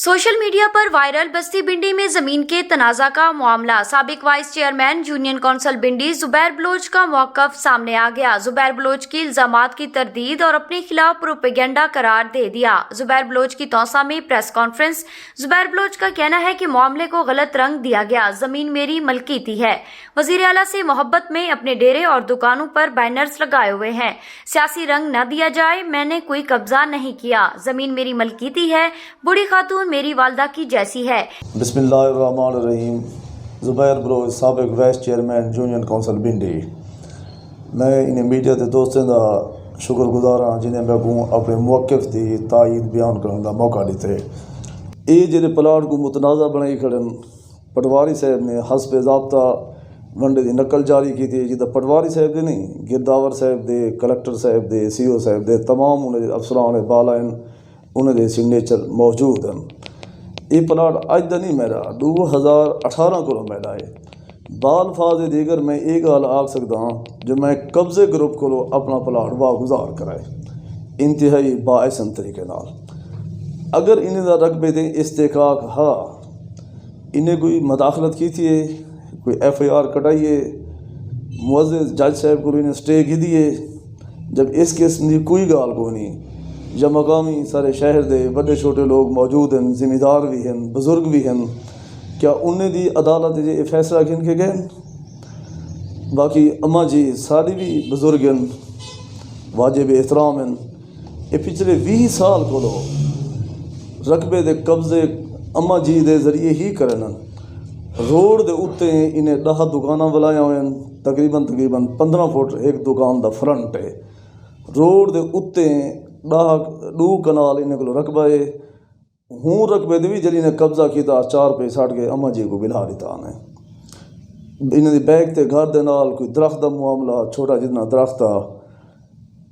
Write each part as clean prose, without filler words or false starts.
Social media पर viral बस्ती बिंडी में जमीन के तनाज़ा का मामला। साबिक vice chairman union council Bindi Zubair Baloch का मौक़िफ़ सामने आ गया। जुबैर बलोच की इल्ज़ामात की तरदीद और अपने खिलाफ प्रोपेगेंडा करार दे दिया। जुबैर बलोच की तौसा में प्रेस कॉन्फ्रेंस। जुबैर बलोच का कहना है कि मामले को गलत रंग दिया गया, जमीन मेरी मलकीती है। वज़ीर आला से मोहब्बत में अपने डेरे और दुकानों पर बैनर्स लगाए हुए हैं। सियासी रंग न दिया जाए, मैंने कोई कब्जा नहीं किया, जमीन मेरी मलकीती है, बूढ़ी खातून मेरी वालदा की जैसी है। बिस्मिल्लाहिर्रहमानिर्रहीम। जुबैर बलोच साबिक वाइस चेयरमैन यूनियन कौंसिल बिंडी। मैं इन्हें मीडिया के दोस्तों का शुक्रगुजार हाँ जिन्हें मैं को अपने मौक़िफ़ की तायीद बयान करने का मौका दिते। ये जो प्लाट को मुतनाज़ा बनाई खड़न, पटवारी साहब ने हस्ब ज़ाब्ता वंडे की नकल जारी की थी, जिदा पटवारी साहब दे नहीं, गिरदावर साहब दे, कलेक्टर साहब दे, CO साहब दे, तमाम उन्हें अफसरान बाला उन्हें सिग्नेचर मौजूद हैं। ये प्लाट अज का नहीं मेरा 2018 को मेरा है। बालफाज दीगर मैं ये गल आख सकता हाँ जो मैं कब्जे ग्रुप को अपना प्लाट वागुजार कराए इंतहाई बाइसन तरीके नाल। अगर इन्हें रकबे दे इस्तेकाक हाँ इन्हें कोई मदाखलत की थी, कोई FIR कटाइए, मुअज़्ज़िज़ जज साहब को इन्हें स्टे की दिए, जब इस किस्म की कोई गाल को नहीं, या मकामी सारे शहर दे बड़े छोटे लोग मौजूद हैं, जिम्मेदार भी हैं, बुजुर्ग भी हैं, क्या उन्हें दी अदालत ये फैसला किन के गए। बाकी अम्मा जी सारी भी बुजुर्ग हैं, वाजिब एहतराम हैं। ये पिछले 20 साल को रकबे दे कब्जे अम्मा जी दे जरिए ही करन। रोड दे उत्ते इन्हें 10 दुकाना बनाया हुए हैं, तकरीबन 15 फुट एक दुकान का फ्रंट है। रोड दे उत्ते 2 कनाल इन्हें को रकबा है। हूँ रकबे दे भी जल्दी ने कब्जा किया 4 पे छड़ के अम्मा जी को बिला दिता ने। इन्हें बैग ते घर दे नाल कोई दरख्त का मामला छोटा जितना दरख्त था,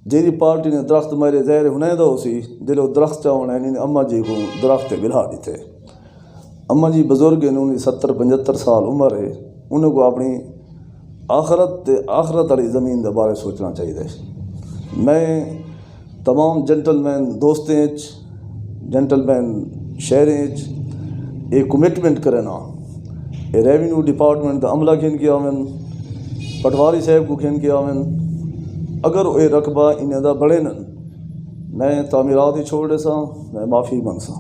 जी पार्टी ने दरख्त मेरे जहर हुने दो सी जो दरख्त चाहना इन्हें अम्मा जी को दरख्त बिला दिते। अम्मा जी बुजुर्ग हैं, उन्हें 70-75 साल उम्र है, उन्हें को अपनी आखरत वाली ज़मीन के बारे सोचना चाहिए। मैं तमाम जेंटलमैन दोस्तें जेंटलमैन शहरें एक कमिटमेंट करना, ये रेवेन्यू डिपार्टमेंट का अमला खिन किया वन, पटवारी साहब को खिन किया वन, अगर ये रकबा इन्हें दा बड़े न मैं तामीरात ही छोड़ सा, मैं माफ़ी मंग सा।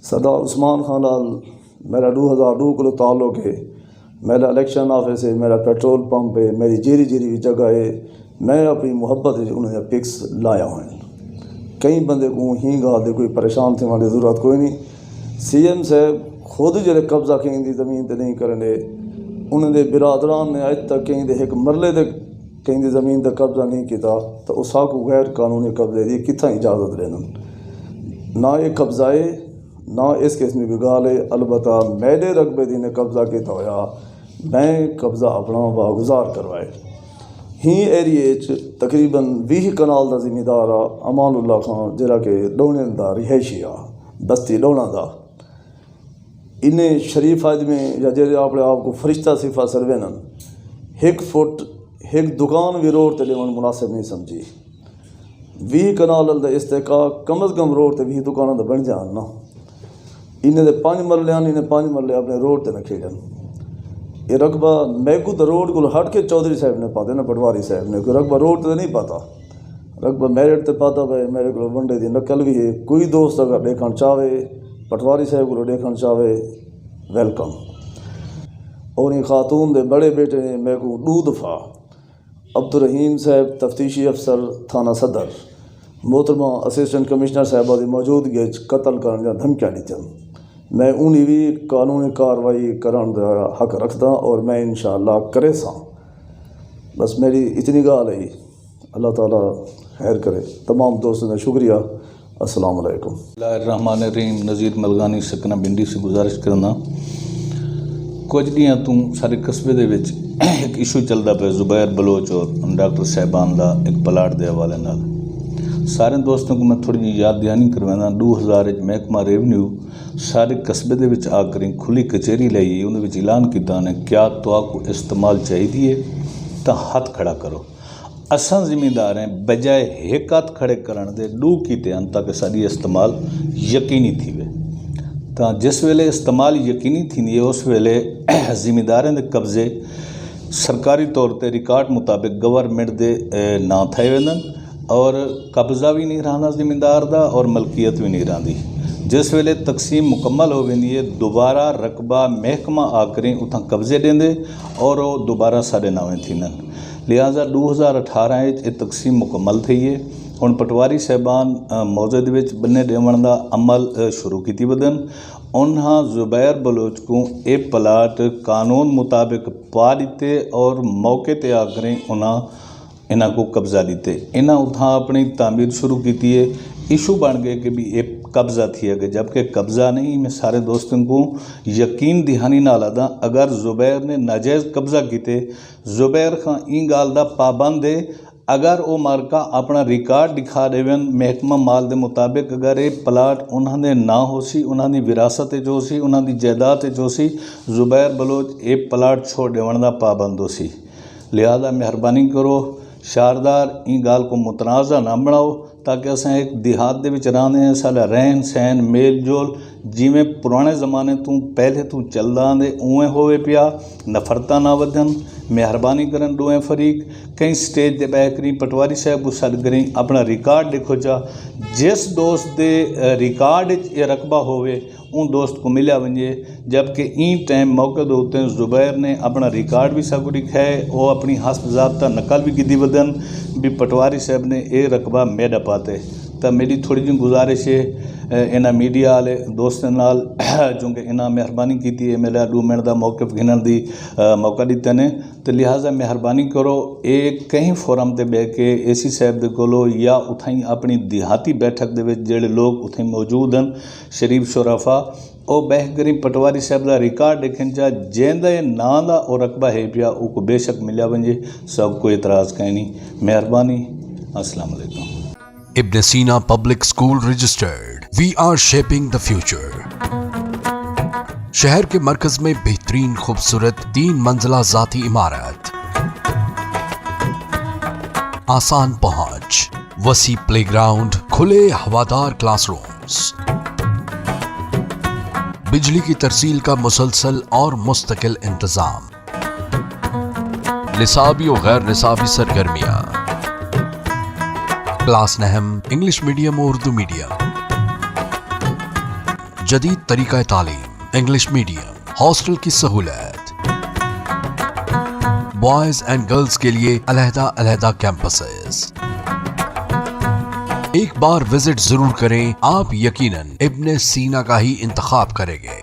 सरदार उस्मान खान लाल मेरा 2002 को ताल्लुक़ है। मेरा इलेक्शन ऑफिस है, मेरा पेट्रोल पंप है, मेरी जेरी भी जगह है। मैं अपनी मुहब्बत उन्होंने पिक्स लाया हुआ है। कई बंदे को ही गाल दे कोई परेशान थे वाली ज़रूरत कोई नहीं। CM साहब खुद जो कब्जा कहीं की ज़मीन पर नहीं करने, उन्होंने बिरादरान ने अज तक कहीं दे एक मरले दे कहीं ज़मीन पर कब्जा नहीं किया, तो उस को गैर कानूनी कब्जे की कितना इजाज़त लेना ना ये कब्जाए ना इस किस्म की गाल है। अलबत्ता मेरे रकबे दी ने कब्जा किया होया, मैं कब्जा अपना वागुजार करवाए। ही एरिए तकरीबन 20 कनाल का जिम्मेदार आ अमानुल्ला खान जरा कि डोने का रिहायशी आ बस्ती डोना का। इन्हें शरीफ आदमी या जे अपने आप को फरिश्ता सिफा सरवेन 1 फुट एक दुकान भी रोड ते लेवन मुनासिब नहीं समझी। 20 कनाल का इस्तेकाक कम अज़ कम रोड ते 20 दुकानों का बन जान ना। इन्हें 5 मरले इन्हें 5 मरले अपने रोड ते न खेलन। ये रकबा मैगू तो रोड को हट के चौधरी साहब ने पाते ना, पटवारी साहब ने कोई रकबा रोड तो नहीं पाता, रकबा मेरिट तो पाता भाई। मेरे को वनडे की नकल भी है। कोई दोस्त अगर देखना चाहे पटवारी साहब को देखना चाहे वेलकम। और ये खातून दे बड़े बेटे ने मेरे को 2 दफ़ा अब्दुल रहीम साहब तफ्तीशी अफसर थाना सदर, मोहतरमा असिस्टेंट कमिश्नर साहबा की मौजूदगी कत्ल करने धमकियाँ दी। मैं उन्हें भी कानूनी कार्रवाई करने का हक रखता और मैं इंशाअल्लाह करे सा। बस मेरी इतनी गाल है। अल्लाह ताला खैर करे। तमाम दोस्तों का शुक्रिया। अस्सलाम वालेकुम। बिस्मिल्लाहिर्रहमानिर्रहीम। नज़ीर मलगानी सकना बिंडी से गुजारिश करना, कुछ दियाँ तू सारे कस्बे दे विच एक इशू चलता पे जुबैर बलोच और डॉक्टर साहबान का एक प्लाट के हवाले नाल। सारे दोस्तों को मैं थोड़ी जी याद दहानी करवाना। 2000 महकमा रेवन्यू सारे कस्बे दे विच आकर खुली कचहरी लाई, उन्हें ऐलान किया ने क्या तो को इस्तेमाल चाहिए तो हाथ खड़ा करो। असां ज़िम्मेदार हैं बजाए हिकु हथ खड़े करण दे डू कीते हैं ताकि साडी इस्तेमाल यकीनी थी वे। तो जिस वेले इस्तेमाल यकीनी थींदी है उस वेले ज़िम्मेदारें दे कब्ज़े सरकारी तौर ते रिकॉर्ड मुताबिक गवर्नमेंट दे ना थे वेंदन और कब्ज़ा भी नहीं रहना ज़िम्मेदार दा और मलकियत भी नहीं रहंदी। जिस वेले तकसीम मुकम्मल हो वेंदी है दोबारा रकबा महकमा आकरे उतां कब्ज़े ॾींदे और वो दोबारा साडे नावे थींदन। लिहाजा 2018 ये तकसीम मुकम्मल थी है। हुण पटवारी साहिबान मौजूद विच बन्ने ॾियण दा अमल शुरू कीती वधन। उन्हां ज़ुबैर बलोच को ये प्लाट कानून मुताबिक पा दिते और मौके ते आकरे उन्हां इन्हां को कब्ज़ा दिते। इन्हां उतां अपनी तामीर शुरू की है। इशू बन गए कि भी ये कब्ज़ा थी है जबकि कब्ज़ा नहीं। मैं सारे दोस्तों को यकीन दहानी नाल आदा अगर ज़ुबैर ने नाजायज़ कब्ज़ा किते ज़ुबैर खां ई गाल दा पाबंद है अगर वो मारका अपना रिकॉर्ड दिखा देवन महकमा माल के मुताबिक अगर ये प्लाट उन्होंने ना हो सी उन्होंने विरासत जो सी उन्होंने जायदाद जो सी ज़ुबैर बलोच ये प्लाट छोड़ देवन दा पाबंद हो सी। लिहाजा मेहरबानी करो शारदार ई गाल को मुतनाज़ा ना बनाओ ताकि असें एक देहात दे विच रहंदे हैं साडा रहन सहन मेल जोल जिमें पुराने ज़माने तू पहले तू चलदा आंदे उवें होवे पिया नफरतां ना वधन। मेहरबानी करन दोवें फरीक कई स्टेज दे बैकरी पटवारी साहब को सद करें अपना रिकॉर्ड देखो जा जिस दोस्त दे रिकॉर्ड ये रकबा होवे उन दोस्त को मिलिया वजे जबकि ई टाइम मौके दे उत्ते ज़ुबैर ने अपना रिकॉर्ड भी सगो लिखा है वो अपनी हस्ब ज़ाब्ता नकल भी की वदन भी पटवारी साहब ने ये रकबा मेडा पाते। तो मेरी थोड़ी जी गुजारिश है इन्हां मीडिया वाले दोस्तों नाल चूँकि इन्हां मेहरबानी की है मेरा 2 मिनट का मौक़िफ़ गिनण दी मौका दिते ने तो लिहाजा मेहरबानी करो ये कहीं फोरम ते बह के AC साहब दे कोलो या उथाई अपनी देहाती बैठक दे विच जिहड़े लोग उथाई मौजूद हैं शरीफ शुराफा वो बह करी पटवारी साहब का रिकॉर्ड देखन चा जैंदे नां दा और रकबा है पिया उको बेशक मिलिया वजे सब कोई एतराज़ कहीं नहीं। मेहरबानी अस्सलाम वालेकुम। Ibn Sina Public School Registered. We are shaping the future. शहर के मरकज में बेहतरीन खूबसूरत 3 मंजिला जाती इमारत, आसान पहुंच, वसी प्लेग्राउंड, खुले हवादार क्लासरूम्स, बिजली की तरसील का मुसलसल और मुस्तकिल इंतजाम, निसाबी और गैर निसाबी सरगर्मियां, क्लास नहम इंग्लिश मीडियम और उर्दू मीडियम, जदीद तरीका तालीम इंग्लिश मीडियम, हॉस्टल की सहूलत, बॉयज एंड गर्ल्स के लिए अलहदा कैंपसेस। एक बार विजिट जरूर करें, आप यकीनन इब्न सीना का ही इंतखाब करेंगे।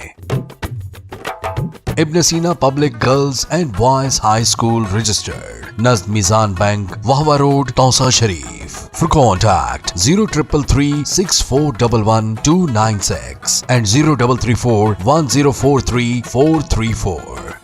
Ibn Sina public girls and boys high school registered, नज़द Meezan bank, Vehova road, Taunsa Sharif. For contact 0333 6411 296 and 0334 1043 434.